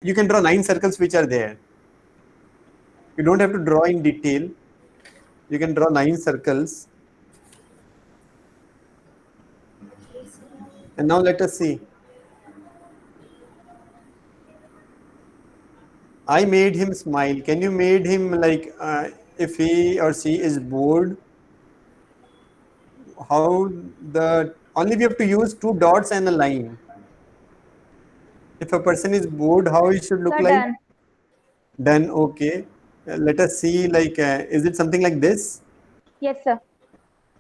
you can draw 9 circles which are there. You don't have to draw in detail. You can draw 9 circles. And now let us see. I made him smile. Can you made him like if he or she is bored? How the only we have to use 2 dots and a line. If a person is bored, how he should look Sir, like? done. Then okay. Let us see. Like, is it something like this? Yes, sir.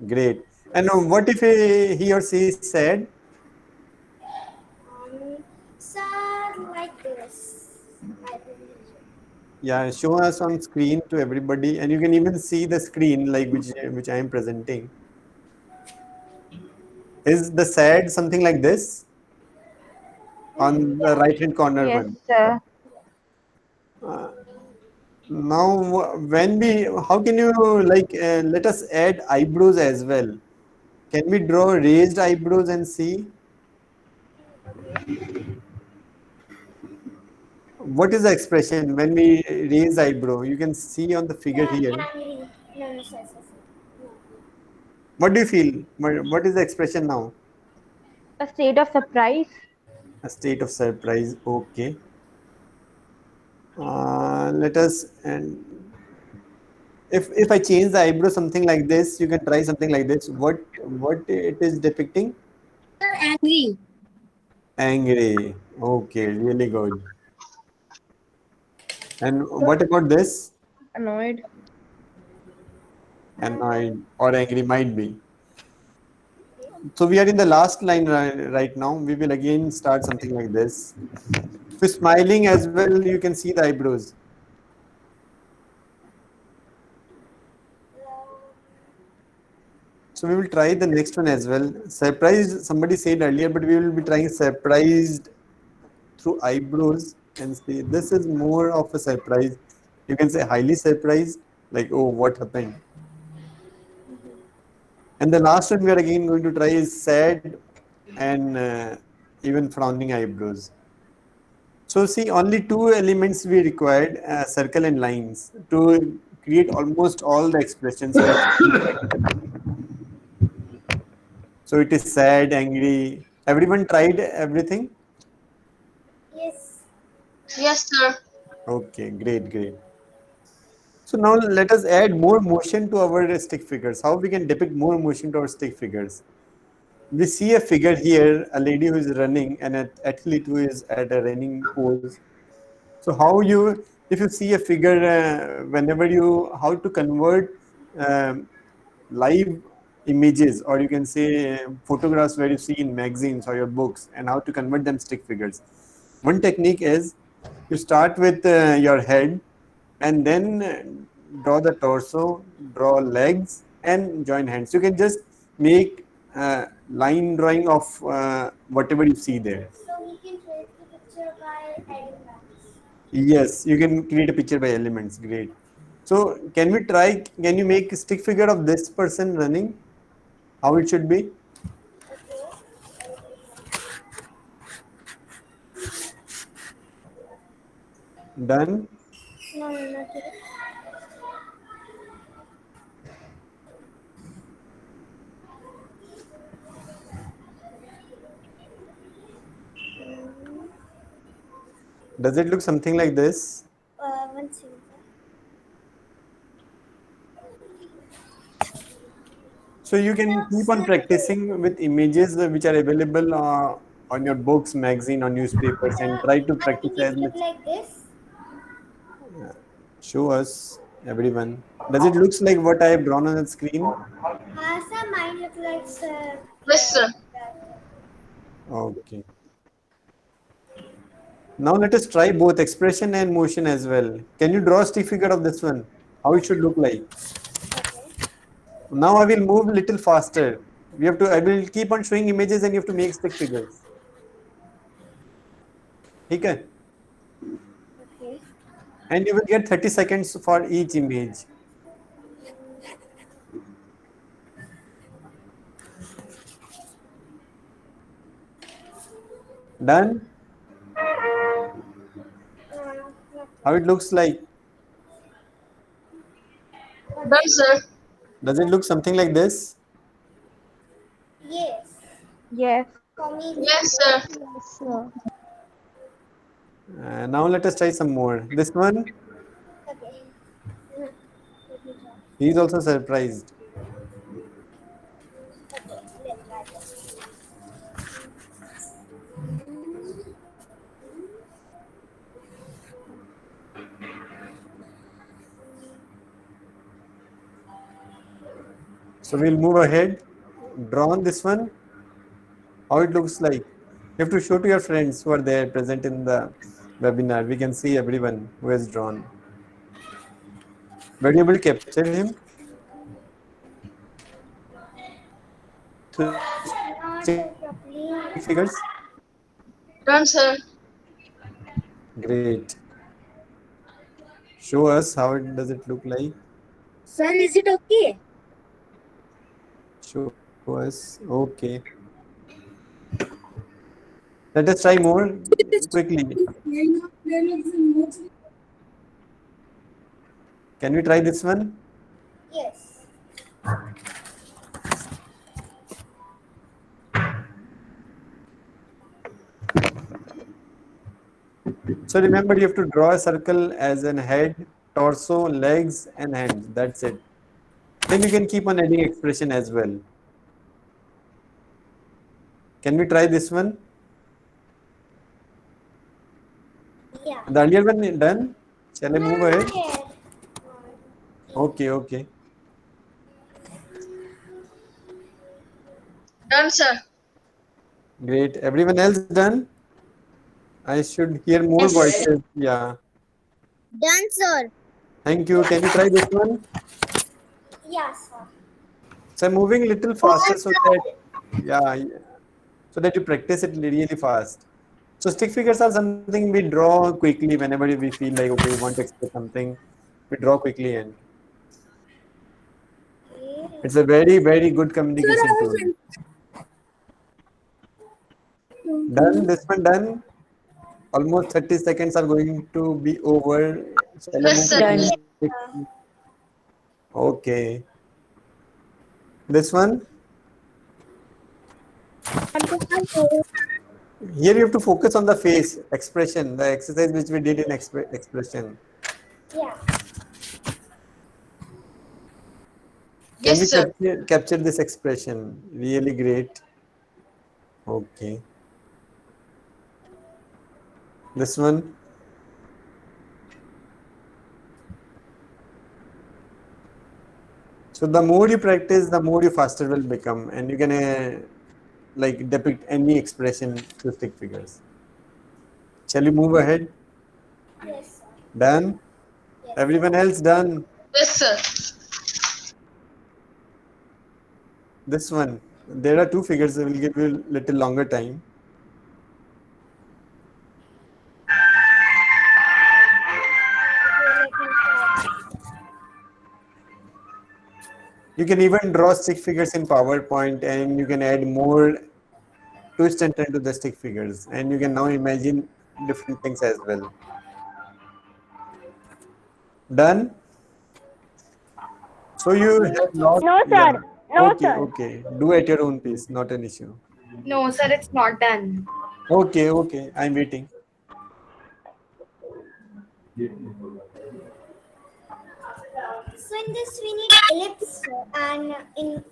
Great. And what if he or she said, Sir, like this. I believe. "Yeah, show us on screen to everybody," and you can even see the screen like which I am presenting. Is the sad something like this on the Yeah. right hand corner Yes, one? sir. Now, when we, how can you like let us add eyebrows as well? Can we draw raised eyebrows and see what is the expression when we raise eyebrow? You can see on the figure here. Angry. No, no, sir. No. What do you feel? What is the expression now? A state of surprise. A state of surprise. Okay. Let us and if I change the eyebrow something like this, you can try something like this. What it is depicting? Sir, angry. Angry. Okay, really good. And what about this? Annoyed. Annoyed or angry might be. So we are in the last line right now. We will again start something like this. If you're smiling as well, you can see the eyebrows. So we will try the next one as well. Surprised, somebody said earlier, but we will be trying surprised through eyebrows and say this is more of a surprise. You can say highly surprised, like, oh, what happened? And the last one we are again going to try is sad and even frowning eyebrows. So see, only two elements we required, circle and lines, to create almost all the expressions which we expected. So it is sad, angry. Everyone tried everything? Yes. Yes, sir. Okay, great, great. So now let us add more motion to our stick figures. How we can depict more motion to our stick figures? We see a figure here, a lady who is running and an athlete who is at a running pose. So how you, if you see a figure, whenever you, how to convert um, live images, or you can say photographs where you see in magazines or your books, and how to convert them stick figures. One technique is you start with your head and then draw the torso, draw legs, and join hands. You can just make line drawing of whatever you see there. So we can trace the picture by adding lines. Yes, you can create a picture by elements. Great. So can we try? Can you make a stick figure of this person running? How it should be? Done. No, no, not yet. Does it look something like this? One second. So you can keep on practicing with images which are available on your books, magazine, or newspapers, and try to I practice think as it much. look like this. Show us, everyone. Does it looks like what I have drawn on the screen? Sir, mine look like Yes, sir. that. Okay. Now let us try both expression and motion as well. Can you draw a stick figure of this one? How it should look like? Okay. Now I will move a little faster. We have to. I will keep on showing images, and you have to make stick figures. Okay. Okay. And you will get 30 seconds for each image. Done. How it looks like? Done, sir. Does it look something like this? Yes. Yes. For me, Yes, sir. Yes, sir. Now let us try some more. This one, okay. Let me try. he is also surprised. Okay, let's try this. So we'll move ahead. Draw on this one. How it looks like. You have to show to your friends who are there present in the webinar. We can see everyone who has drawn. Were you able to capture him? So Not stick properly. figures. Done, sir. Great. Show us how it does it look like. Sir, is it okay? Show us. Okay. Let us try more quickly. Can we try this one? Yes. So remember, you have to draw a circle as an head, torso, legs, and hands. That's it. Then you can keep on adding expression as well. Can we try this one? Yeah. The earlier one done? Shall I move ahead? Here. Okay, okay. Done, sir. Great. Everyone else done? I should hear more Yes. voices. Yeah. Done, sir. Thank you. Can you try this one? Yeah, sir. So I'm moving a little faster so that, yeah, so that you practice it really fast. So stick figures are something we draw quickly whenever we feel like, okay, we want to express something. We draw quickly and it's a very good communication tool. Done. This one done. Almost 30 seconds are going to be over. Shall I Yes, move sir. Done. quickly? Okay. This one. Here you have to focus on the face expression, the exercise which we did in expression. Yeah. Can we Yes, sir. capture this expression? Really great. Okay. This one. So the more you practice, the more you faster will become, and you can like depict any expression through stick figures. Shall we move ahead? Yes, sir. Done. Yes. Everyone else done. Yes, sir. This one. There are two figures. I will give you a little longer time. Okay, let me try. You can even draw stick figures in PowerPoint, and you can add more twist and turn to the stick figures, and you can now imagine different things as well. Done. So you have not. No, Yeah. sir. No, Okay. sir. Okay. Do at your own pace. Not an issue. No, sir, it's not done. Okay. Okay. I'm waiting. So in this we need ellipse and in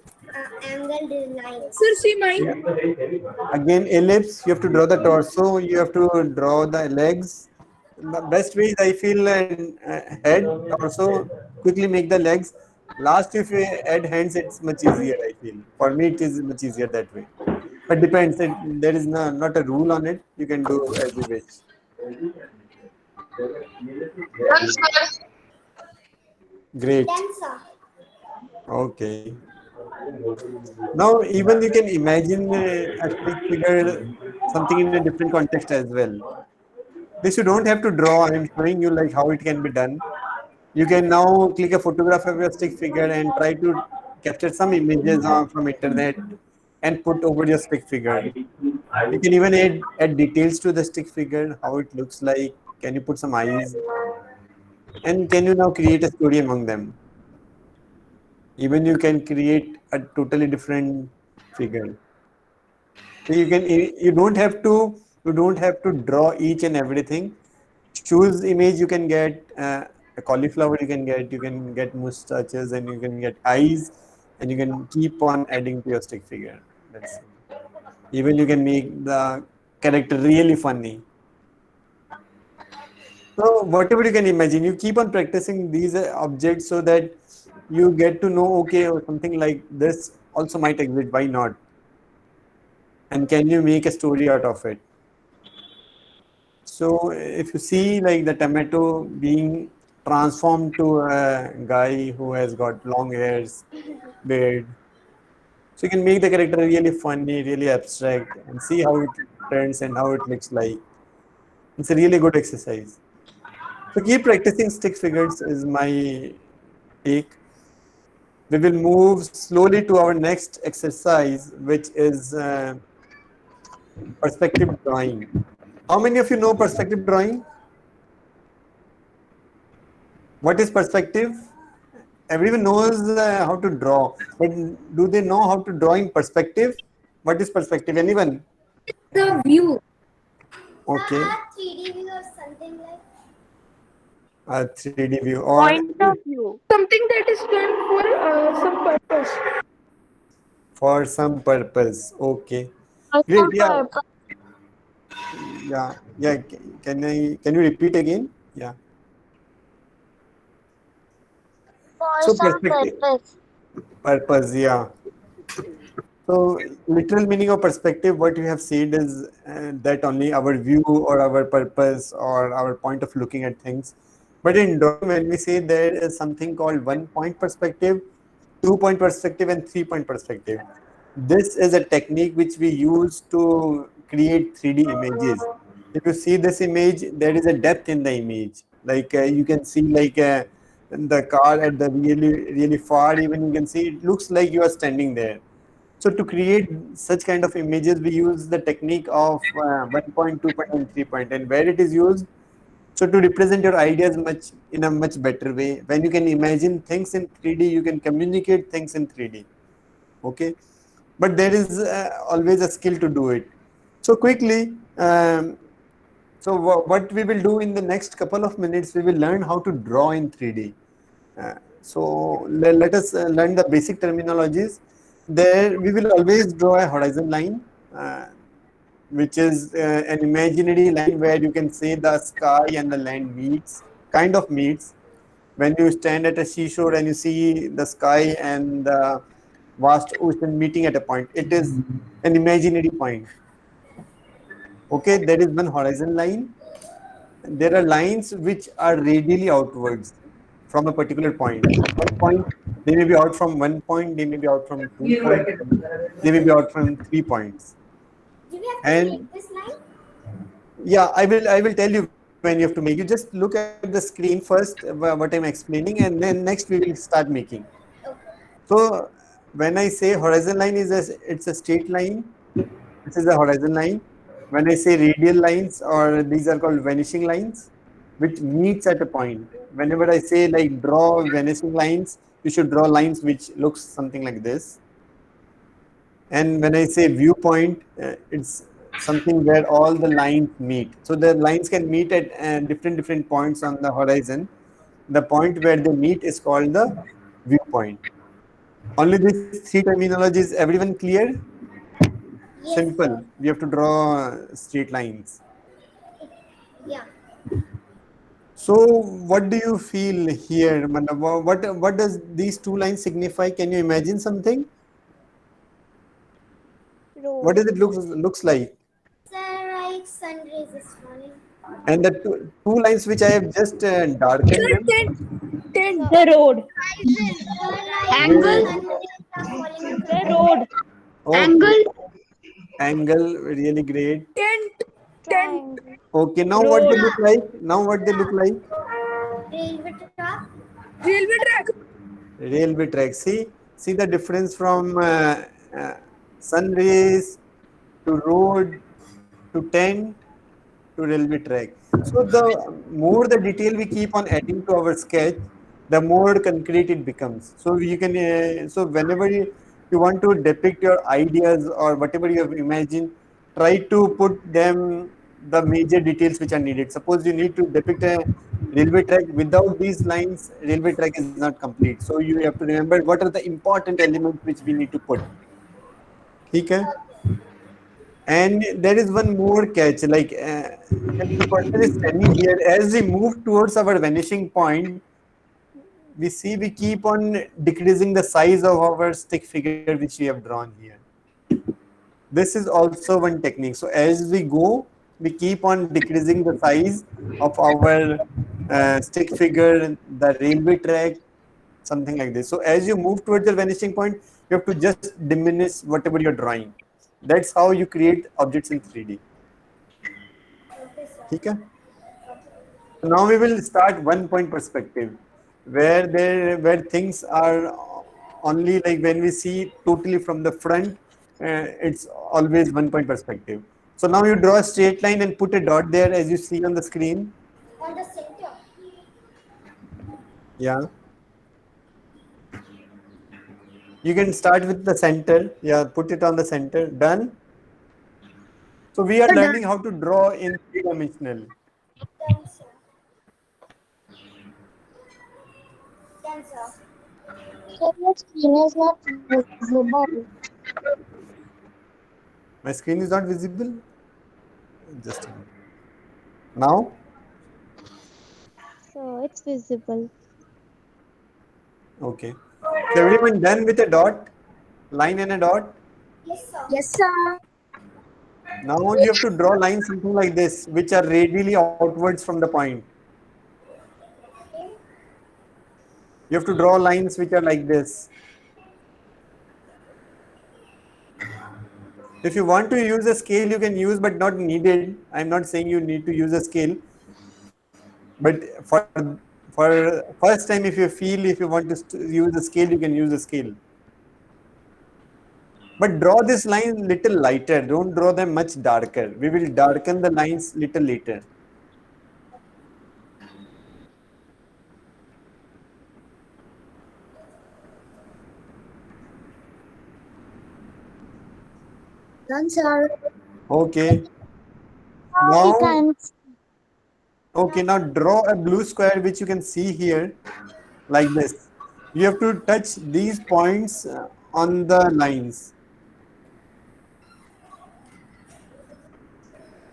angled lines. Sir, she might. Again, ellipse. You have to draw the torso. You have to draw the legs. The best way is I feel head, torso. Quickly make the legs. Last, if you add hands, it's much easier. I feel for me it is much easier that way. But depends. There is not a rule on it. You can do as you wish. Done, sir. Great. Then, sir. Okay. Now, even you can imagine a stick figure something in a different context as well. This you don't have to draw. I'm showing you like how it can be done. You can now click a photograph of your stick figure and try to capture some images from internet and put over your stick figure. You can even add details to the stick figure, how it looks like. Can you put some eyes? And can you now create a story among them? Even you can create a totally different figure. So you don't have to draw each and everything. Choose image, you can get a cauliflower, you can get mustaches, and you can get eyes, and you can keep on adding to your stick figure. That's it. Even you can make the character really funny. So whatever you can imagine, you keep on practicing these objects so that you get to know, okay, or something like this also might exist. Why not? And can you make a story out of it? So if you see like the tomato being transformed to a guy who has got long hairs, beard, so you can make the character really funny, really abstract, and see how it turns and how it looks like. It's a really good exercise. So keep practicing stick figures is my take. We will move slowly to our next exercise, which is perspective drawing. How many of you know perspective drawing? What is perspective? Everyone knows how to draw, but do they know how to draw in perspective? What is perspective? Anyone? The view. Okay, A 3D view or something like. a 3D view, or Point of view. Something that is done for some purpose. for some purpose. Okay, For great. some Yeah, purpose. yeah. Can you repeat again? Yeah. For So some perspective, purpose. purpose. Yeah. So, literal meaning of perspective, what you have said is that only our view or our purpose or our point of looking at things. But in drawing, when we say there is something called 1 point perspective, 2 point perspective, and 3 point perspective. This is a technique which we use to create 3D images. If you see this image, there is a depth in the image. Like you can see like the car at the really far, even you can see it looks like you are standing there. So to create such kind of images, we use the technique of 1 point, 2 point, and 3 point. And where it is used, so to represent your ideas much in a much better way. When you can imagine things in 3D, you can communicate things in 3D. Okay, but there is always a skill to do it. So quickly, what we will do in the next couple of minutes, we will learn how to draw in 3D. Let us learn the basic terminologies. There, we will always draw a horizon line, which is an imaginary line where you can say the sky and the land meets, kind of meets. When you stand at a seashore and you see the sky and the vast ocean meeting at a point, it is an imaginary point. Okay, there is one horizon line. There are lines which are radially outwards from a particular point. One point, they may be out from 1 point, they may be out from 2 points, they may be out from 3 points. Do we have to And make this line? yeah, I will tell you when you have to make. You just look at the screen first, what I'm explaining, and then next we will start making. Okay. So when I say horizon line it's a straight line. This is a horizon line. When I say radial lines, or these are called vanishing lines, which meets at a point. Whenever I say like draw vanishing lines, you should draw lines which looks something like this. And when I say viewpoint, it's something where all the lines meet. So the lines can meet at different points on the horizon. The point where they meet is called the viewpoint. Only these three terminologies. Everyone clear? Yes, sir. Simple. We have to draw straight lines. Yeah. So, what do you feel here, Manab? What does these two lines signify? Can you imagine something? What Road. does it looks like? Sir, like sun rays is falling. And the two lines which I have just darkened them. The road. Sir, like Where, Angle. sun rays are falling on The the road. road. okay, Angle. angle, really great. Triangle. Okay, now what they Road. look like? Now what they look like? Railway track. Railway track. Railway track. See the difference from uh, sun rays to road to tent to railway track. So the more the detail we keep on adding to our sketch, the more concrete it becomes. So you can, so whenever you want to depict your ideas or whatever you have imagined, try to put them the major details which are needed. Suppose you need to depict a railway track. Without these lines, railway track is not complete. So you have to remember what are the important elements which we need to put. Okay? And there is one more catch, like if the person is standing here, as we move towards our vanishing point, we see we keep on decreasing the size of our stick figure which we have drawn here. This is also one technique. So as we go, we keep on decreasing the size of our stick figure, the railway track, something like this. So as you move towards the vanishing point, you have to just diminish whatever you're drawing. That's how you create objects in 3D. Okay? Now we will start one point perspective, where things are only like when we see totally from the front, it's always one point perspective. So now you draw a straight line and put a dot there as you see on the screen. On the center. Yeah. You can start with the center. Yeah, put it on the center. Done. So we are learning how to draw in three-dimensional. Done, sir. Done, sir. So your screen is not visible. My screen is not visible. Just a minute. Now. So it's visible. Okay. So everyone done with a dot, line and a dot. Yes, sir. Yes, sir. Now you have to draw lines something like this, which are radially outwards from the point. Okay. You have to draw lines which are like this. If you want to use a scale, you can use, but not needed. I'm not saying you need to use a scale. But for first time, if you feel if you want to use a scale, you can use a scale. But draw this line little lighter. Don't draw them much darker. We will darken the lines little later. Done, sir. Okay. We Now, can't. okay. Now draw a blue square which you can see here, like this. You have to touch these points on the lines.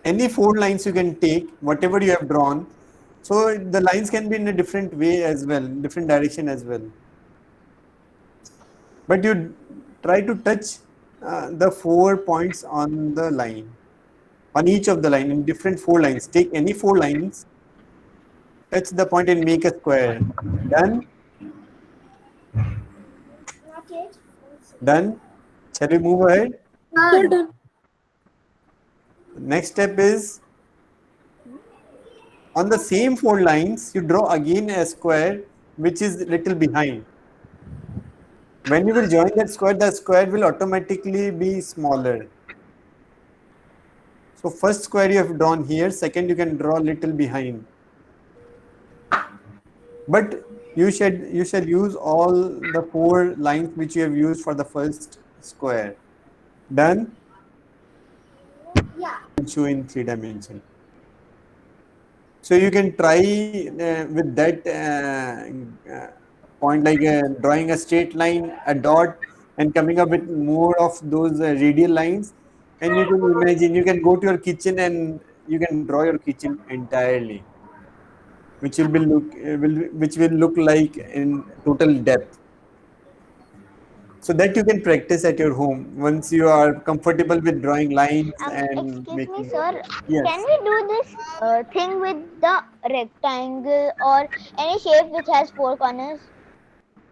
Any four lines you can take, whatever you have drawn. So the lines can be in a different way as well, different direction as well. But you try to touch the 4 points on the line, on each of the line in different four lines. Take any four lines, touch the point and make a square. Done? Not yet. Done? Shall we move ahead? Sir, done. Next step is on the same four lines, you draw again a square which is little behind. When you will join that square, the square will automatically be smaller. So first square you have drawn here, second you can draw little behind. But you shall use all the four lines which you have used for the first square. Done? Yeah. Show in 3 dimension. So you can try with that point, like drawing a straight line, a dot, and coming up with more of those radial lines. And you can imagine, you can go to your kitchen and you can draw your kitchen entirely, which which will look like in total depth. So that you can practice at your home once you are comfortable with drawing lines and Excuse me, making. sir. Yes. Can we do this thing with the rectangle or any shape which has four corners?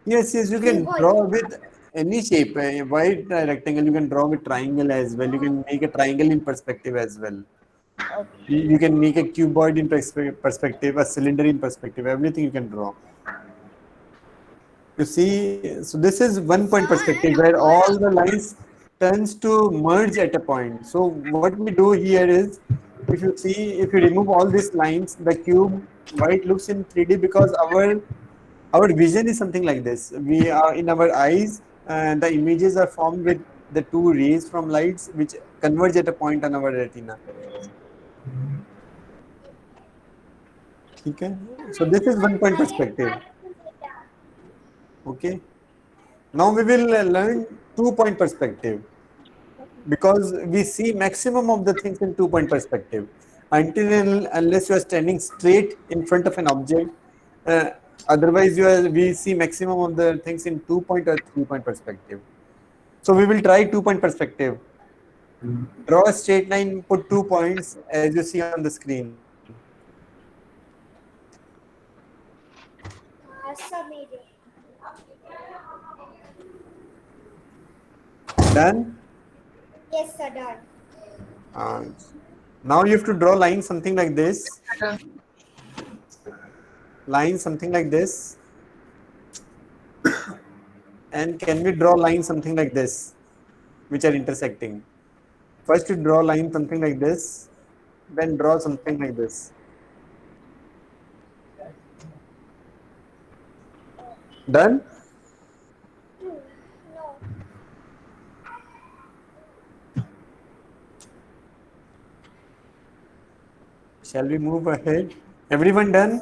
Yes, you can draw with any shape. White rectangle, you can draw with triangle as well. You can make a triangle in perspective as well. You can make a cuboid in perspective, a cylinder in perspective. Everything you can draw. You see, so this is one point perspective where all the lines turns to merge at a point. So what we do here is if you see, if you remove all these lines, the cube, why it looks in 3D, because our vision is something like this. We are in our eyes, and the images are formed with the two rays from lights which converge at a point on our retina. Okay, so this is one point perspective. Okay, now we will learn 2 point perspective, because we see maximum of the things in 2 point perspective. Until and unless you are standing straight in front of an object, uh, otherwise we see maximum of the things in 2 point or 3 point perspective. So we will try 2 point perspective. Draw a straight line, put 2 points as you see on the screen. Submedium. Done. Yes, sir, done. Uh, Now you have to draw line something like this. Done. Line something like this. And can we draw line something like this, which are intersecting? First you draw line something like this, then draw something like this. Done? No. Shall we move ahead? Everyone done?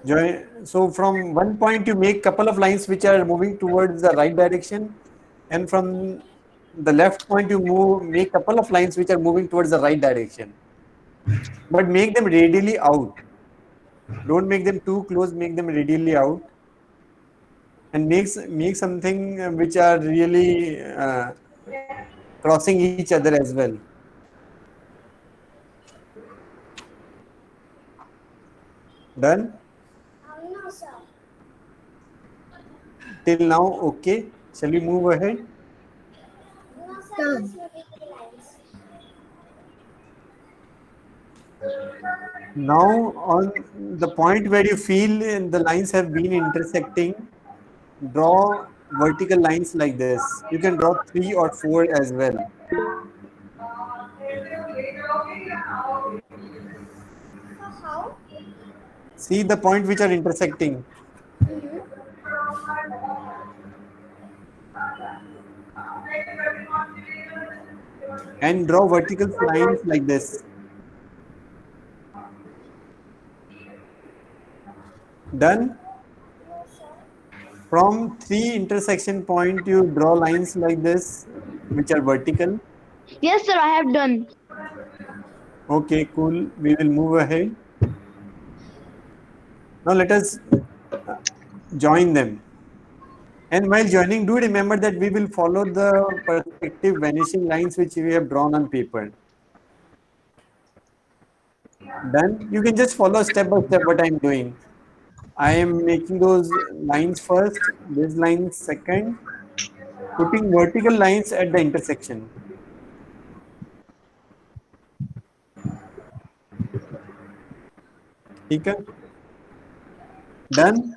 Join. So from one point you make couple of lines which are moving towards the right direction, and from the left point you make couple of lines which are moving towards the right direction. But make them radially out. Don't make them too close, make them radially out. And make something which are really crossing each other as well. Done? No, sir. Till now, okay. Shall we move ahead? No, sir. Done. Just moving the lines. Now, on the point where you feel the lines have been intersecting, draw vertical lines like this. You can draw 3 or 4 as well. How? See the point which are intersecting. And draw vertical lines like this. Done? From 3 intersection point, you draw lines like this, which are vertical. Yes, sir, I have done. Okay, cool. We will move ahead. Now let us join them. And while joining, do remember that we will follow the perspective vanishing lines which we have drawn on paper. Done? You can just follow step by step what I am doing. I am making those lines first, this line second, putting vertical lines at the intersection. Okay? Done?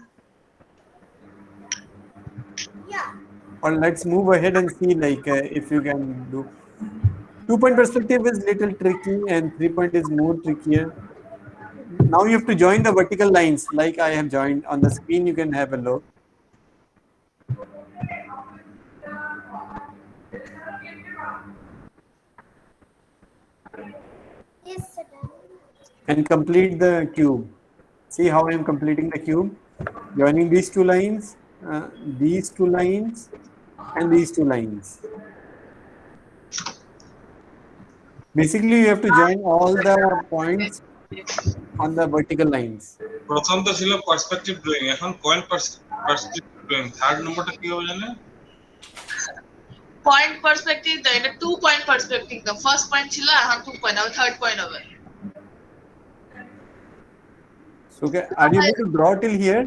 Yeah. Or let's move ahead and see like if you can do. 2 point perspective is little tricky and 3 point is more trickier. Now you have to join the vertical lines like I have joined on the screen. You can have a look. Yes, sir, done. And complete the cube. See how I am completing the cube? Joining these two lines, and these two lines. Basically, you have to join all the points on the vertical lines. প্রথম তো ছিল perspective drawing, এখন point perspective drawing. Third নম্বরটা কি হবে জানেন? Point perspective, the 2 point perspective. The first point chila, এখন 2 point, now third point over. So, okay, are you able to draw till here?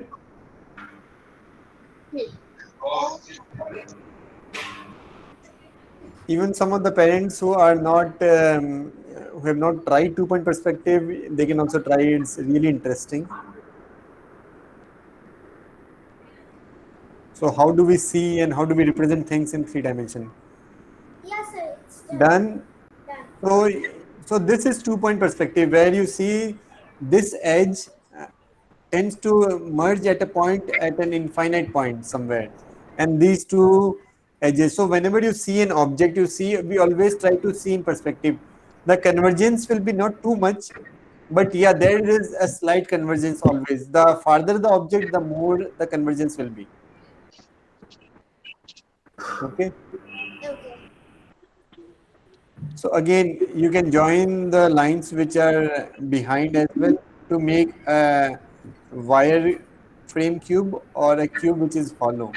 Even some of the parents who are not who have not tried 2 point perspective, they can also try. It's really interesting. So how do we see and how do we represent things in 3 dimension? Yes, sir. It's Done. Done. So So this is 2-point perspective where you see this edge tends to merge at a point at an infinite point somewhere, and these two edges. So whenever you see an object, you see we always try to see in perspective. The convergence will be not too much, but yeah, there is a slight convergence always. The farther the object, the more the convergence will be. Okay. Okay. So again, you can join the lines which are behind as well to make a wire frame cube or a cube which is hollow.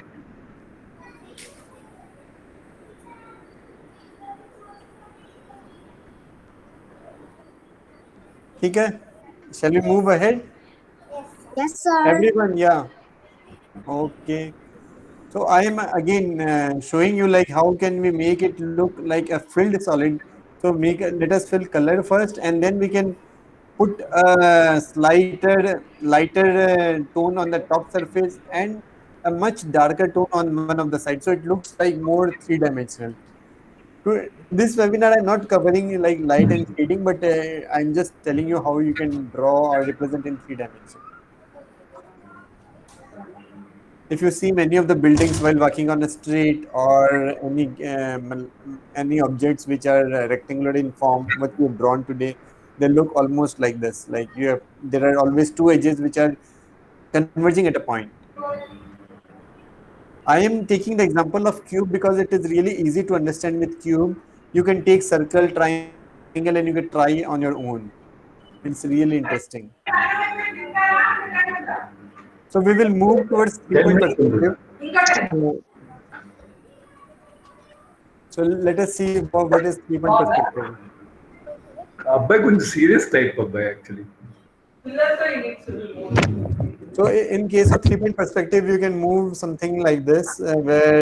ठीक है? Shall we move ahead? Yes, sir. Everyone, yeah. Okay. So I am again showing you like how can we make it look like a filled solid. So let us fill color first, and then we can put a lighter tone on the top surface and a much darker tone on one of the sides. So it looks like more three-dimensional. This webinar I'm not covering like light and shading, but I'm just telling you how you can draw or represent in 3 dimensions. If you see many of the buildings while walking on a street or any objects which are rectangular in form, what you've drawn today, they look almost like this. Like there are always two edges which are converging at a point. I am taking the example of cube because it is really easy to understand with cube. You can take circle, triangle, and you can try on your own. It's really interesting. So we will move towards 3-point perspective. So let us see what is 3-point perspective. అబ్బాయి కొంచెం serious type అబ్బాయి actually. So in case of 3-point perspective, you can move something like this, where